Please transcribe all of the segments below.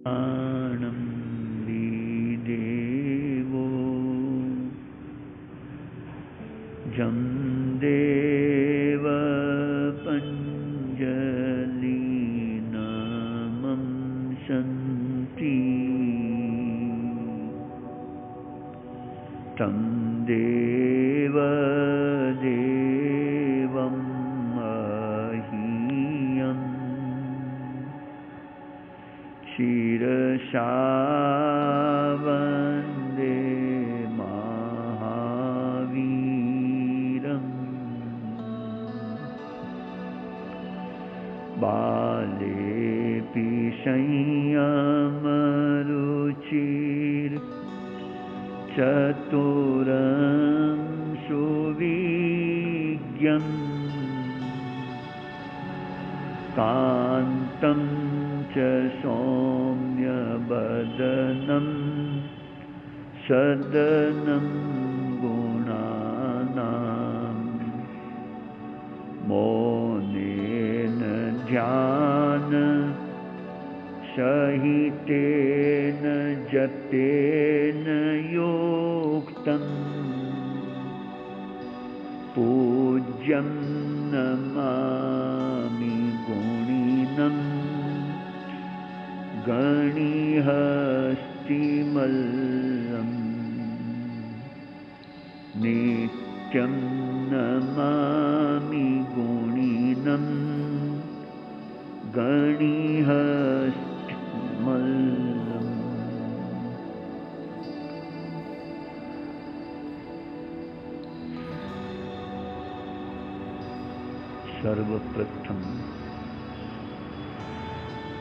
प्राणं विदेवो जं देव पञ्जलिनामं सन्ति तं देव देवं मह्यं शिरसा वन्दे महावीरम् बालेऽपि संयमरुचिर्चतुरं सुविज्ञम् कान्तं च सौम्यवदनं सदनं गुणानां मौनेन ध्यान सहितेन जपेन योक्तम् पूज्यं नमामि गुणिनं गणिहस्तिमल्लम् नित्यं नमामि गुणिनं गणिहस्तिमल्लम्। सर्वप्रथम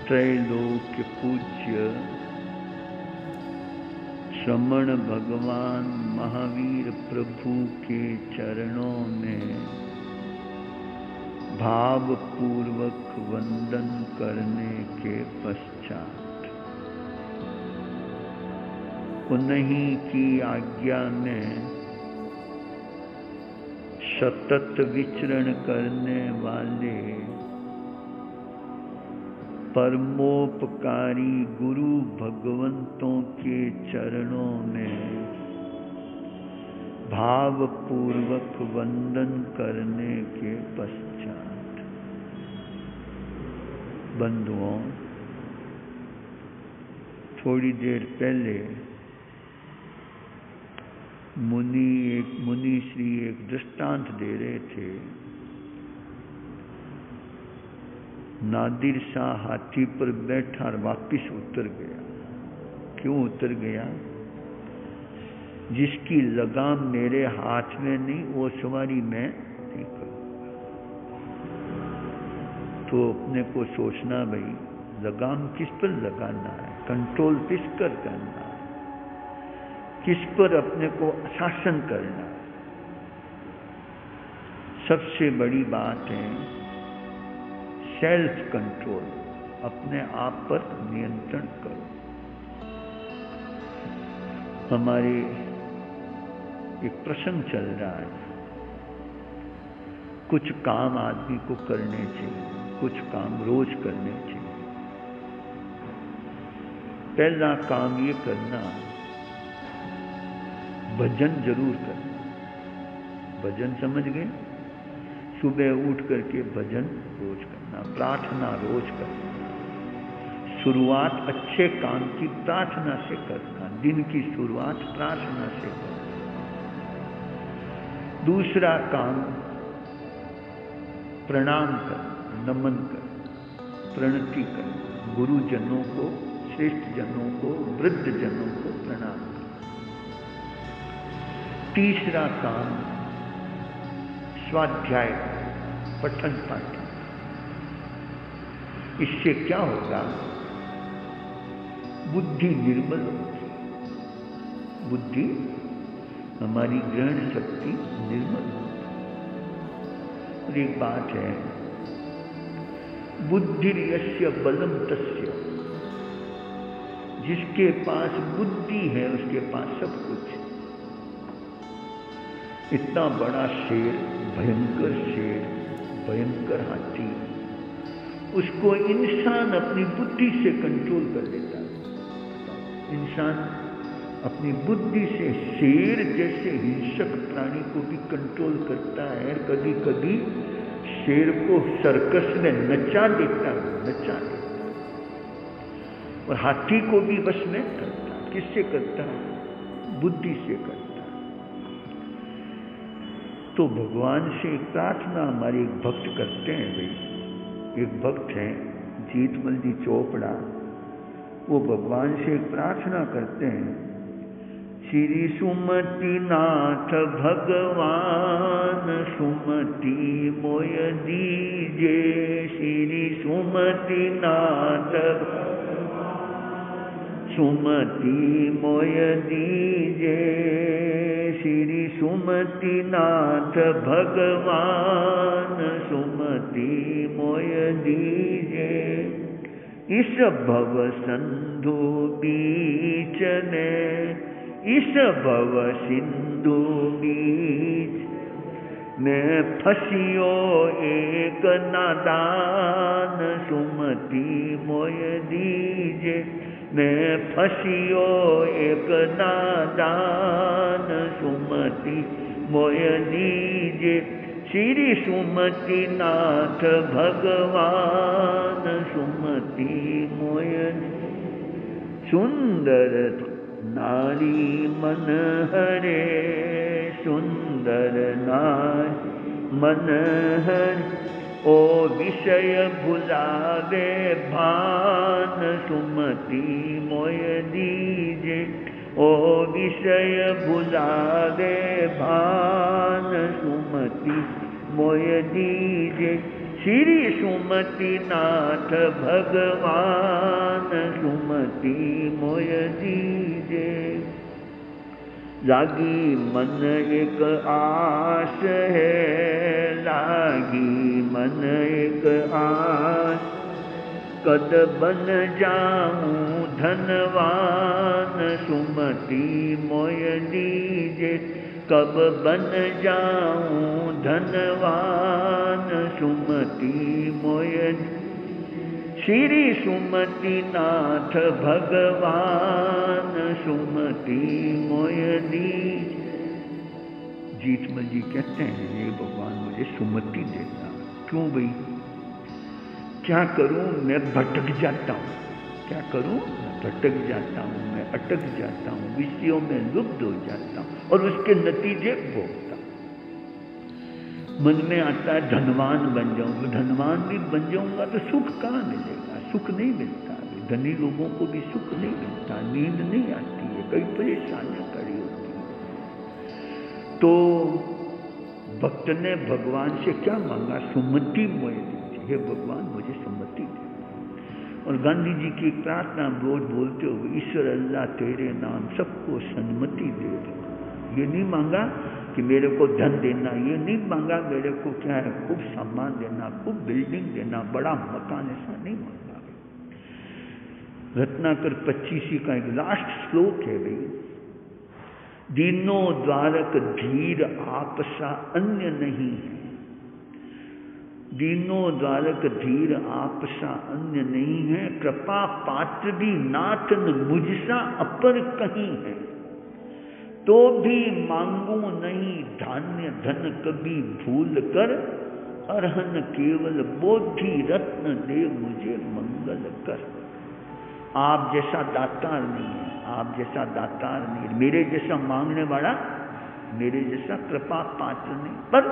त्रैलोक्य पूज्य श्रमण भगवान महावीर प्रभु के चरणों में भावपूर्वक वंदन करने के पश्चात उन्हीं की आज्ञा में सतत विचरण करने वाले परमोपकारी गुरु भगवंतों के चरणों में भावपूर्वक वंदन करने के पश्चात बंधुओं, थोड़ी देर पहले मुनि श्री एक दृष्टांत दे रहे थे। नादिर शाह हाथी पर बैठा और वापिस उतर गया। क्यों उतर गया? जिसकी लगाम मेरे हाथ में नहीं वो सवारी मैं नहीं करूंगा। तो अपने को सोचना, भाई लगाम किस पर लगाना है, कंट्रोल किस पर करना है, किस पर अपने को शासन करना। सबसे बड़ी बात है सेल्फ कंट्रोल, अपने आप पर नियंत्रण करो। हमारे एक प्रसंग चल रहा है, कुछ काम आदमी को करने चाहिए, कुछ काम रोज करने चाहिए। पहला काम ये करना, भजन जरूर करना। भजन समझ गए? सुबह उठ करके भजन रोज करना, प्रार्थना रोज करना। शुरुआत अच्छे काम की प्रार्थना से करना, दिन की शुरुआत प्रार्थना से करना। दूसरा काम प्रणाम करना, नमन करना, प्रणति करना, गुरुजनों को, श्रेष्ठ जनों को, वृद्ध जनों को प्रणाम करना। तीसरा काम स्वाध्याय, पठन पाठन। इससे क्या होगा? बुद्धि निर्मल होगी। बुद्धि, हमारी ग्रहण शक्ति निर्मल होगी। और एक बात है, बुद्धिर्यस्य बलम तस्य। जिसके पास बुद्धि है उसके पास सब कुछ है। इतना बड़ा शेर, भयंकर हाथी, उसको इंसान अपनी बुद्धि से कंट्रोल कर लेता है। इंसान अपनी बुद्धि से शेर जैसे हिंसक प्राणी को भी कंट्रोल करता है। कभी कभी शेर को सर्कस में नचा देता है और हाथी को भी वश में करता है। किससे करता है? बुद्धि से करता है। तो भगवान से एक प्रार्थना हमारे एक भक्त करते हैं भाई। एक भक्त है जीतमल जी चोपड़ा, वो भगवान से एक प्रार्थना करते हैं, श्री सुमति नाथ भगवान सुमति मोय दीजे। श्री सुमति नाथ सुमति मोय दीजे। श्री सुमति नाथ भगवान सुमति मोय दीजे। इस भव सिंधु बीच ने, इस भव सिंधु बीच में फसियो एक नादान सुमति मोय दीजे। मैं फसियो एक नादान सुमति मोय दीजे। श्री सुमति नाथ भगवान सुमति मोय। सुंदर नारी मन हरे, सुंदर नारी मन हरे। ओ विषय भुलावे भान सुमति मोय दीजे। ओ विषय भुलावे भान सुमति मोय दीजे। श्री सुमति नाथ भगवान सुमति मोय दीजे। लागी मन एक आस है, लागी मन एक आस। कद बन जाऊं धनवान सुमति मोय दीजे। कब बन जाऊं धनवान सुमति मोय। श्री सुमति नाथ भगवान सुमति मोय दीजे। जीतमल जी कहते हैं, ये भगवान मुझे सुमति देता। क्यों भाई? क्या करूं? मैं भटक जाता हूं। क्या करूं? मैं भटक जाता हूं, मैं अटक जाता हूं, विषयों में लुप्त हो जाता हूं और उसके नतीजे भोगता हूं। मन में आता है धनवान बन जाऊंगा। धनवान भी बन जाऊंगा तो सुख कहाँ मिलेगा? सुख नहीं मिलता। धनी लोगों को भी सुख नहीं मिलता, नींद नहीं आती है, कई परेशानियां खड़ी होती है। तो भक्त ने भगवान से क्या मांगा? सुमति मोय दीजिए। हे भगवान मुझे सुमति दे। और गांधी जी की प्रार्थना रोज बोलते हुए, ईश्वर अल्लाह तेरे नाम सबको सन्मति दे दो। ये नहीं मांगा कि मेरे को धन देना, ये नहीं मांगा मेरे को क्या है खूब सामान देना, खूब बिल्डिंग देना, बड़ा मकान, ऐसा नहीं मांगा। रत्नाकर 25 का एक लास्ट श्लोक है भाई, दीनों द्वारक धीर आपसा अन्य नहीं है। दीनों द्वारक धीर आपसा अन्य नहीं है। कृपा पात्र भी नाथन मुझसा अपर कहीं है। तो भी मांगू नहीं धान्य धन कभी भूल कर। अरहन केवल बोधि रत्न दे मुझे मंगल कर। आप जैसा दातार नहीं है, आप जैसा दातार नहीं है, मेरे जैसा मांगने वाला, मेरे जैसा कृपा पात्र नहीं। पर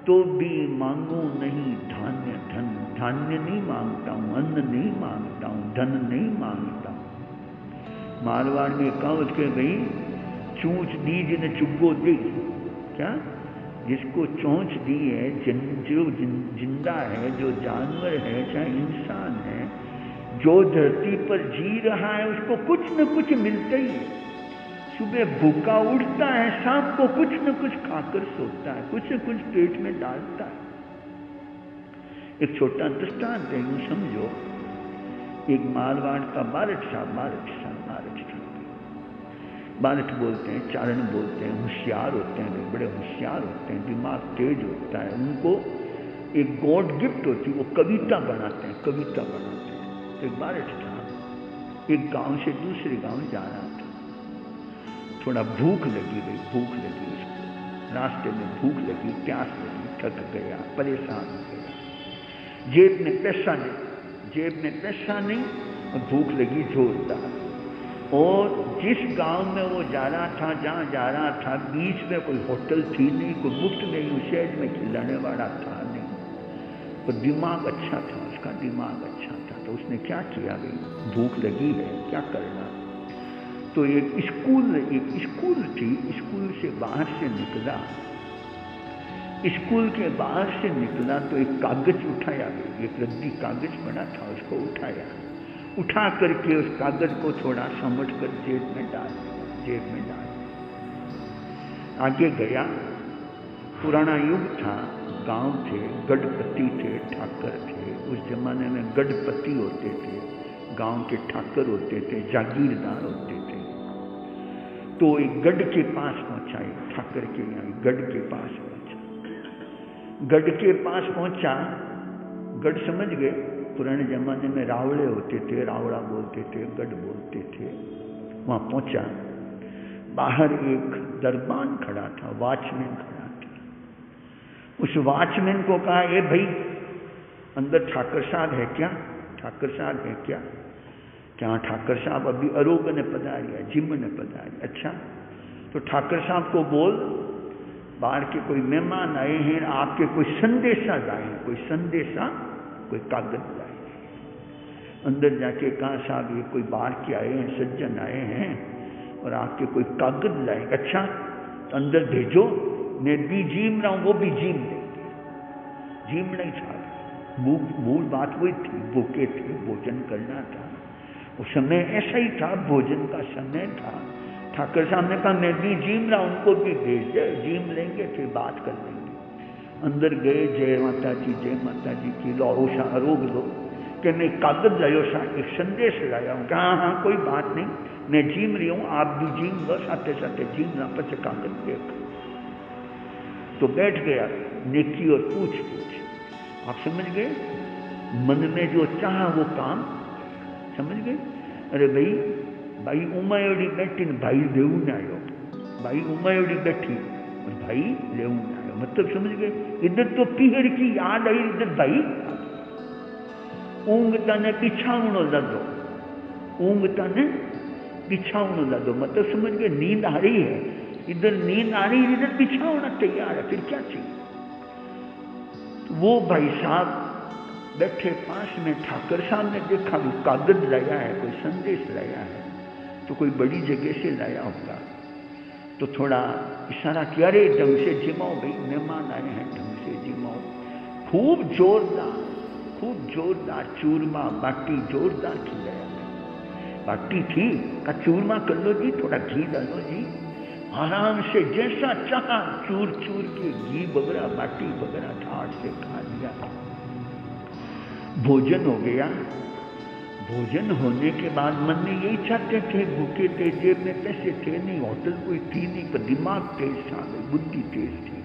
तो भी मांगू नहीं धान्य धन। धान्य नहीं मांगता हूं, अन्न नहीं मांगता हूं, धन नहीं मांगता हूं। मारवाड़ में कहावत के भाई, चूंच दी जिन्हें चुग्गो दी। क्या? जिसको चोंच दी है, जो जिंदा है, जो जानवर है, चाहे इंसान है, जो धरती पर जी रहा है, उसको कुछ न कुछ मिलता ही है। सुबह भूखा उठता है, शाम को कुछ न कुछ खाकर सोता है, कुछ न कुछ पेट में डालता है। एक छोटा दृष्टांत है, यूं समझो, एक मारवाड़ का बारठ बोलते हैं, चारण बोलते हैं, होशियार होते हैं, बड़े होशियार होते हैं, दिमाग तेज होता है। उनको एक गॉड गिफ्ट होती है, वो कविता बनाते हैं। तो एक बारठ था, एक गांव से दूसरे गांव जा रहा था। थोड़ा भूख लगी उसको, रास्ते में भूख लगी, प्यास लगी, थक गया, परेशान हो गया। जेब में पैसा नहीं और भूख लगी जोरदार। और जिस गांव में वो जा रहा था, जहाँ जा रहा था, बीच में कोई होटल थी नहीं, कोई मुफ्त में यूसेज में खिलाने वाला था नहीं। और दिमाग अच्छा था, उसका दिमाग अच्छा था। तो उसने क्या किया, भाई भूख लगी है, क्या करना। तो एक स्कूल थी, स्कूल से बाहर से निकला। स्कूल के बाहर से निकला तो एक कागज उठाया, एक रद्दी कागज बना था, उसको उठा करके उस कागज को थोड़ा समझ कर जेब में डाल आगे गया। पुराना युग था, गांव थे, गढ़पति थे, ठाकर थे। उस जमाने में गढ़पति होते थे, गांव के ठाकर होते थे, जागीरदार होते थे। तो एक गढ़ के पास पहुंचा, एक ठाकर के यहाँ गढ़ के पास पहुंचा। गढ़ समझ गए, पुराने जमाने में रावड़े होते थे, रावड़ा बोलते थे, गढ़ बोलते थे। वहां पहुंचा, बाहर एक दरबान खड़ा था, वॉचमैन खड़ा था। उस वॉचमैन को कहा, ए भाई अंदर ठाकर साहब है क्या? क्या ठाकर साहब अभी अरोग ने पधारिया, जिम ने पधारिया। अच्छा, तो ठाकर साहब को बोल, बाहर के कोई मेहमान आए हैं, आपके कोई संदेशा लाए, कोई कागज लाए। अंदर जाके कहा, साहब ये कोई बाहर के आए हैं, सज्जन आए हैं और आपके कोई कागज लाए। अच्छा, तो अंदर भेजो, मैं भी जीम रहा हूं, वो भी जीम देंगे। जीम नहीं था, मूल बात वही थी, भूखे थे, भोजन करना था। उस समय ऐसा ही था, भोजन का समय था। ठाकर साहब ने कहा, मैं भी जीम रहा हूं, उनको भी भेज दे, जीम लेंगे, फिर बात कर लेंगे। अंदर गए, जय माता जी की लो, आरोग लो कि मैं कागज लायो सा, एक संदेश लाया हूँ। कहा हाँ कोई बात नहीं, मैं जीम रही हूँ, आप भी जीम लो, साथे साथे जीम ला, पच कागज देख। तो बैठ गया, नेकी और पूछ। आप समझ गए, मन में जो चाहा वो काम, समझ गए। अरे भाई उमा एवडी बैठी, भाई लेवू ना आयो, भाई उमा एवडी बैठी और भाई लेवू ना आयो, मतलब समझ गए। इधर तो पीहर की याद आई, इधर भाई ऊंग तने बिछावनो लदो, मतलब समझ गए, नींद आ रही है, इधर नींद आ रही है, इधर बिछावना तैयार है, फिर क्या चाहिए। वो भाई साहब बैठे पास में, ठाकर साहब ने देखा भी कागज लाया है, कोई संदेश लाया है, तो कोई बड़ी जगह से लाया होगा। तो थोड़ा इशारा किया, अरे ढंग से जिमाओ भाई, मेहमान आए हैं, ढंग से जिमाओ। खूब जोरदार चूरमा बाटी जोरदार खिलाया। बाटी थी का चूरमा कर लो जी, थोड़ा घी डालो जी, आराम से जैसा चाहा चूर के घी बगरा, बाटी बगरा ठाट से खा लिया। भोजन हो गया। भोजन होने के बाद मन में यही चाहते थे, भूखे थे, जेब में पैसे थे नहीं, होटल कोई थी नहीं, पर दिमाग तेज था, बुद्धि तेज थी।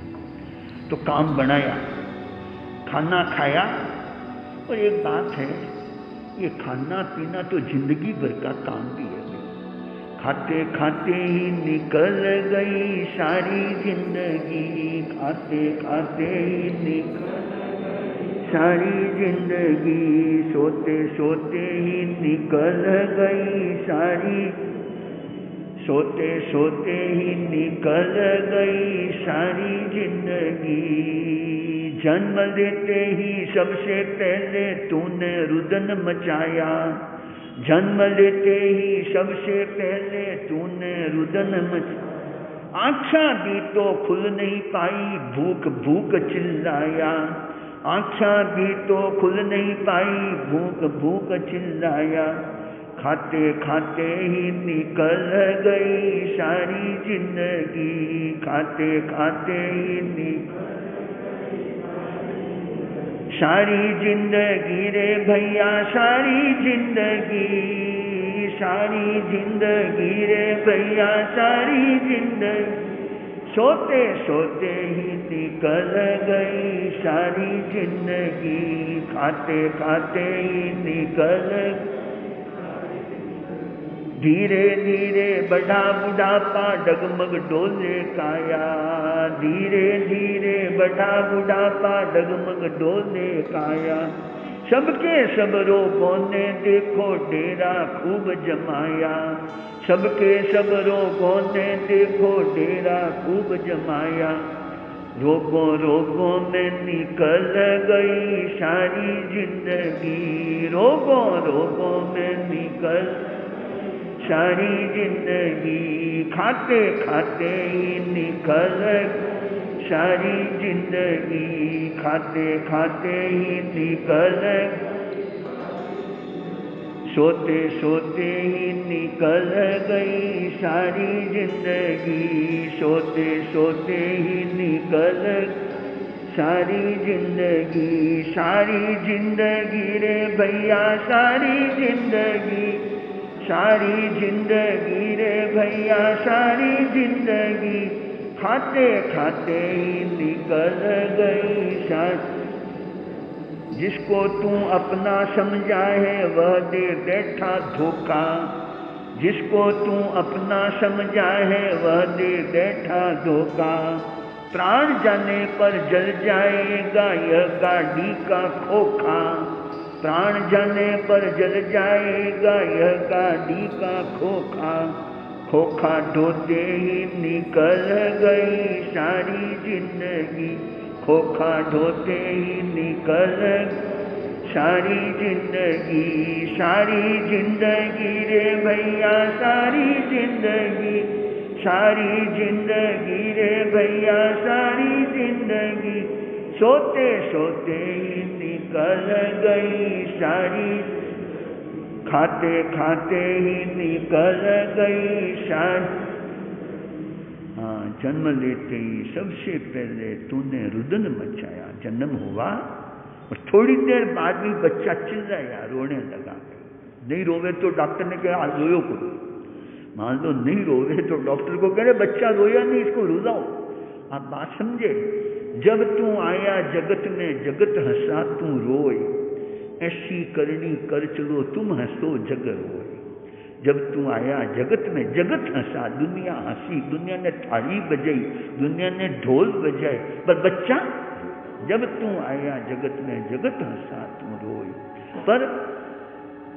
तो काम बनाया, खाना खाया। और एक बात है, ये खाना पीना तो जिंदगी भर का काम भी है। खाते खाते ही निकल गई सारी जिंदगी, खाते खाते ही निकल सारी जिंदगी, सोते सोते ही निकल गई सारी, सोते सोते ही निकल गई सारी जिंदगी। जन्म लेते ही सबसे पहले तूने रुदन मचाया, जन्म लेते ही सबसे पहले तूने रुदन मचाया। आँखें भी तो खुल नहीं पाई, भूख भूख चिल्लाया, आँखें भी तो खुल नहीं पाई, भूख भूख चिल्लाया। खाते खाते ही निकल गई सारी जिंदगी, खाते खाते ही निकल सारी जिंदगी रे भैया, सारी जिंदगी रे भैया, सारी जिंदगी। सोते सोते ही निकल गई सारी जिंदगी, खाते खाते ही निकल धीरे धीरे बढ़ा बुढ़ापा डगमग डोले काया, धीरे धीरे बढ़ा बुढ़ापा डगमग डोले काया। सबके सब रोगों ने देखो डेरा खूब जमाया, सबके सब रोगों ने देखो डेरा खूब जमाया। रोगों रोगों में निकल गई सारी जिंदगी, रोगों रोगों में निकल सारी जिंदगी, खाते खाते ही निकल सारी जिंदगी, खाते खाते ही निकल, सोते सोते ही निकल गई सारी जिंदगी, सोते सोते ही निकल सारी जिंदगी। सारी जिंदगी रे भैया सारी जिंदगी, सारी जिंदगी रे भैया सारी जिंदगी, खाते खाते ही निकल गई सारी। जिसको तू अपना समझा है वह दे बैठा धोखा, जिसको तू अपना समझा है वह दे बैठा धोखा। प्राण जाने पर जल जाएगा यह गाड़ी का खोखा, प्राण जाने पर जल जाएगा यह गाड़ी का खोखा। खोखा ढोते ही निकल गई सारी जिंदगी, खोखा ढोते ही निकल सारी जिंदगी। सारी जिंदगी रे भैया सारी जिंदगी, सारी जिंदगी रे भैया सारी जिंदगी, सोते सोते ही निकल गई सारी, खाते खाते ही निकल गई सारी। हाँ, जन्म लेते ही सबसे पहले तूने रुदन मचाया, जन्म हुआ और थोड़ी देर बाद भी बच्चा चिल्लाया, रोने लगा। नहीं रोवे तो डॉक्टर ने कहा रोयो को, मान लो नहीं रोवे तो डॉक्टर को कह रहे बच्चा रोया नहीं इसको रुलाओ। आप बात समझे, जब तू आया जगत में जगत हंसा तू रोए, ऐसी करनी कर चलो तुम हंसो जग रोए। जब तू आया जगत में जगत हंसा, दुनिया हंसी, दुनिया ने थाली बजाई, दुनिया ने ढोल बजाए, पर बच्चा जब तू आया जगत में जगत हंसा तू रोए। पर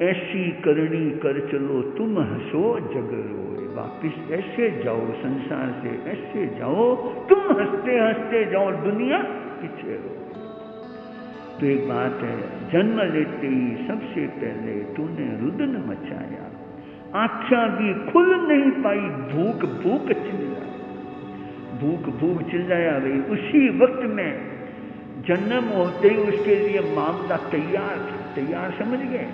ऐसी करनी कर चलो तुम हंसो जग रोए, वापिस ऐसे जाओ संसार से ऐसे जाओ, तुम हंसते हंसते जाओ दुनिया पीछे रो। तो एक बात है, जन्म लेते ही सबसे पहले तूने रुदन मचाया, आँखें भी खुल नहीं पाई, भूख भूख चिल्लाया, भूख भूख चिल्लाया भाई। उसी वक्त में जन्म होते ही उसके लिए मामला तैयार था, तैयार समझ गए,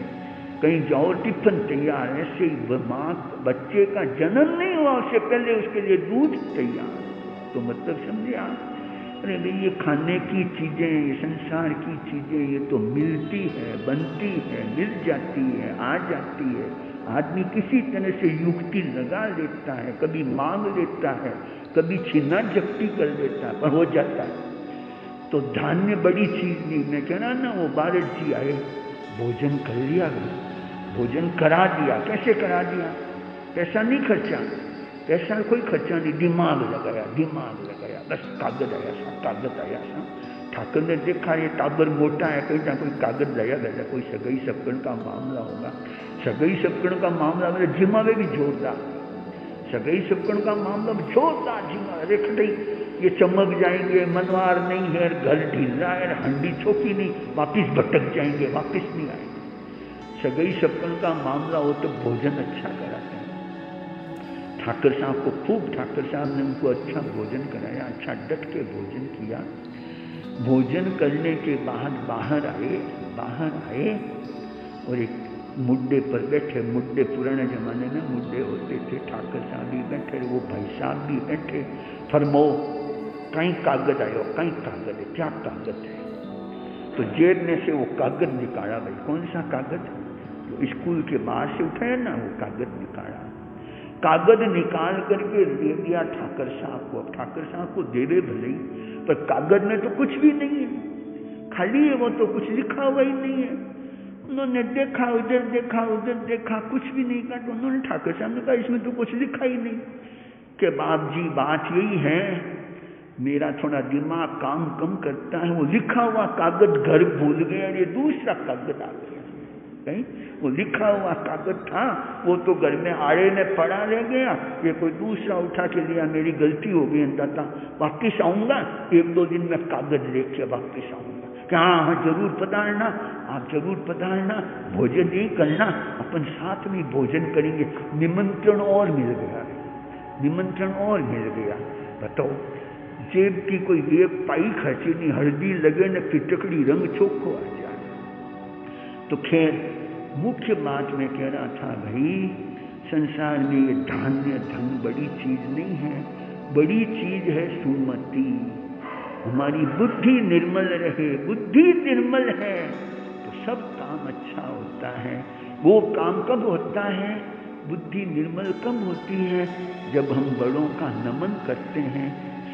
कहीं जाओ टिफिन तैयार। ऐसे ही माँ बच्चे का जन्म नहीं हुआ उससे पहले उसके लिए दूध तैयार, तो मतलब समझे आप। अरे भाई ये खाने की चीजें, ये संसार की चीजें, ये तो मिलती है, बनती है, मिल जाती है, आ जाती है। आदमी किसी तरह से युक्ति लगा लेता है, कभी मांग लेता है, कभी छीना झपटी कर लेता है, पर हो जाता है। तो धान्य बड़ी चीज नहीं, मैं कह रहा ना, वो बारह जी आए, भोजन कर लिया, भोजन करा दिया। कैसे करा दिया? पैसा नहीं खर्चा, पैसा कोई खर्चा नहीं, दिमाग लगाया, दिमाग लगाया, बस कागज आया सा, कागज आया सा। ठाकुर ने देखा ये टाबर मोटा है, कहीं ना कोई कागज लाया गया, कोई सगाई सबकण का मामला होगा। सगाई सबकण का मामला मतलब जिम्मावे भी जोरदार, सगाई सबकण का मामला जोरदार जिम्मा। रेख नहीं, ये चमक जाएंगे, मनवार नहीं है, घर ढीला है, हंडी चौकी नहीं, वापिस भटक जाएंगे, वापिस नहीं आएंगे। सगाई सबकण का मामला हो तो भोजन अच्छा कराते हैं। ठाकुर साहब को खूब, ठाकुर साहब ने उनको अच्छा भोजन कराया, अच्छा डट के भोजन किया। भोजन करने के बाद बाहर आए और एक मुड्डे पर बैठे, मुड्डे पुराने जमाने में मुड्डे होते थे, ठाकुर साहब भी बैठे, वो भाई साहब भी बैठे। फरमो कहीं कागज आयो, कहीं कागज है, क्या कागज है? तो जेब में से वो कागज निकाला। भाई कौन सा कागज? जो स्कूल के बाहर से उठाया ना, वो कागज निकाला। कागज निकाल करके दे दिया ठाकुर साहब को। अब ठाकुर साहब को दे दे भले ही, पर कागज में तो कुछ भी नहीं है, खाली है वो, तो कुछ लिखा हुआ ही नहीं है। उन्होंने देखा, उधर देखा, कुछ भी नहीं कहा। तो उन्होंने ठाकुर साहब ने कहा इसमें तो कुछ लिखा ही नहीं। कि बाप जी बात यही है, मेरा थोड़ा दिमाग काम कम करता है, वो लिखा हुआ कागज घर भूल गए और ये दूसरा कागज आ गया। कहीं वो लिखा हुआ कागज था, वो तो घर में आड़े ने पड़ा रह गया, ये कोई दूसरा उठा के लिया, मेरी गलती हो गई। अंततः वापिस आऊंगा, 1-2 दिन में कागज लेके वापिस आऊंगा। क्या हाँ जरूर पधारना, आप जरूर पधारना, भोजन नहीं करना, अपन साथ में भोजन करेंगे। निमंत्रण और मिल गया, निमंत्रण और मिल गया। बताओ, जेब की कोई एक पाई खर्ची नहीं, हल्दी लगे न फिटकड़ी रंग चोखो आ जाए। तो खैर मुख्य बात मैं कह रहा था, भाई संसार में ये धान्य धन बड़ी चीज नहीं है, बड़ी चीज है सुमति। हमारी बुद्धि निर्मल रहे, बुद्धि निर्मल है तो सब काम अच्छा होता है। वो काम कब होता है, बुद्धि निर्मल कब होती है, जब हम बड़ों का नमन करते हैं,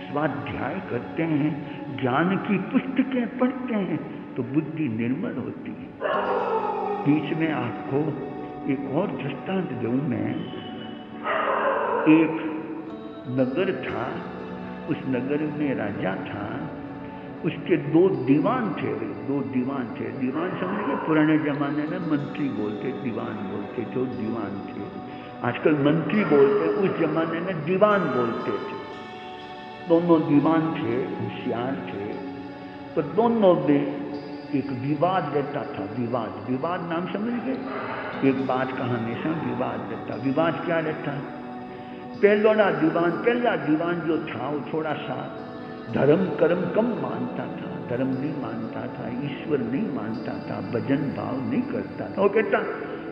स्वाध्याय करते हैं, ज्ञान की पुस्तकें पढ़ते हैं, तो बुद्धि निर्मल होती है। बीच में आपको एक और दृष्टांत दूं मैं। एक नगर था, उस नगर में राजा था, उसके 2 दीवान थे। 2 दीवान थे, दीवान समझिए पुराने जमाने में मंत्री बोलते, दीवान बोलते थे, दीवान थे। आजकल मंत्री बोलते, उस जमाने में दीवान बोलते थे। दोनों दीवान थे, होशियार थे, तो दोनों में एक विवाद रहता था। विवाद नाम समझ गए, एक बात का हमेशा विवाद रहता। विवाद क्या रहता, पहला दीवान जो था वो थोड़ा सा धर्म कर्म कम मानता था, धर्म नहीं मानता था, ईश्वर नहीं मानता था, भजन भाव नहीं करता था। वो कहता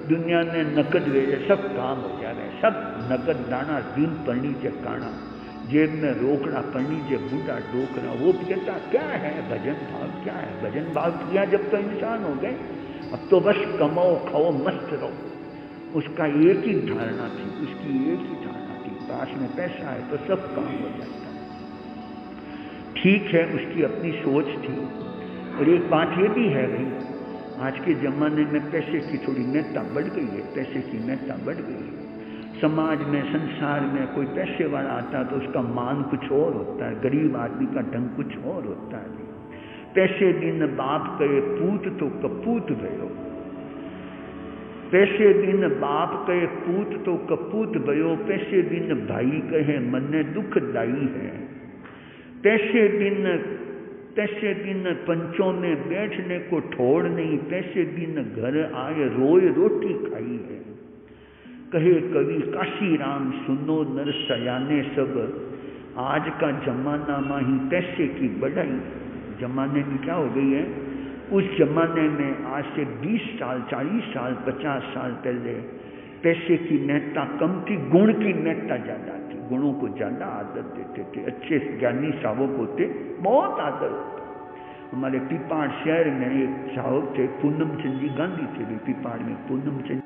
दुनिया में नकद वेजे सब काम हो जा रहे, सब नकद दाना दिन पढ़नी चे काना, जेब में रोकड़ा पढ़नी चे बूढ़ा डोकरा। वो कहता क्या है भजन भाव, क्या है भजन भाव किया जब तो इंसान हो गए, अब तो बस कमाओ खाओ मस्त रहो। उसका एक ही धारणा थी, उसकी एक ही धारणा थी, पास में पैसा है तो सब काम हो जाता। ठीक है, उसकी अपनी सोच थी। और एक बात ये भी है भाई, आज के जमाने में पैसे की थोड़ी महत्ता बढ़ गई है, पैसे की महत्ता बढ़ गई है। समाज में, संसार में कोई पैसे वाला आता तो उसका मान कुछ और होता है, गरीब आदमी का ढंग कुछ और होता है। पैसे बिन बाप कहे पूत तो कपूत भयो, पैसे बिन बाप कहे पूत तो कपूत भयो, पैसे बिन भाई कहे मन्ने दुखदाई है। पैसे बिन पंचों में बैठने को ठोड़ नहीं, पैसे बिन घर आए रोए रोटी खाई है। कहे कवि काशी राम सुनो नर सयाने सब, आज का जमाना माही पैसे की बढ़ाई। जमाने में क्या हो गई है, उस जमाने में आज से 20 साल 40 साल 50 साल पहले पैसे की महत्ता कम थी, गुण की महत्ता ज्यादा थी। गुणों को ज्यादा आदर देते थे, अच्छे ज्ञानी सावक होते, बहुत आदर होता। हमारे पीपाड़ शहर में एक सावक थे, पूनम चंद जी गांधी थे, पीपाड़ में पूनम चंद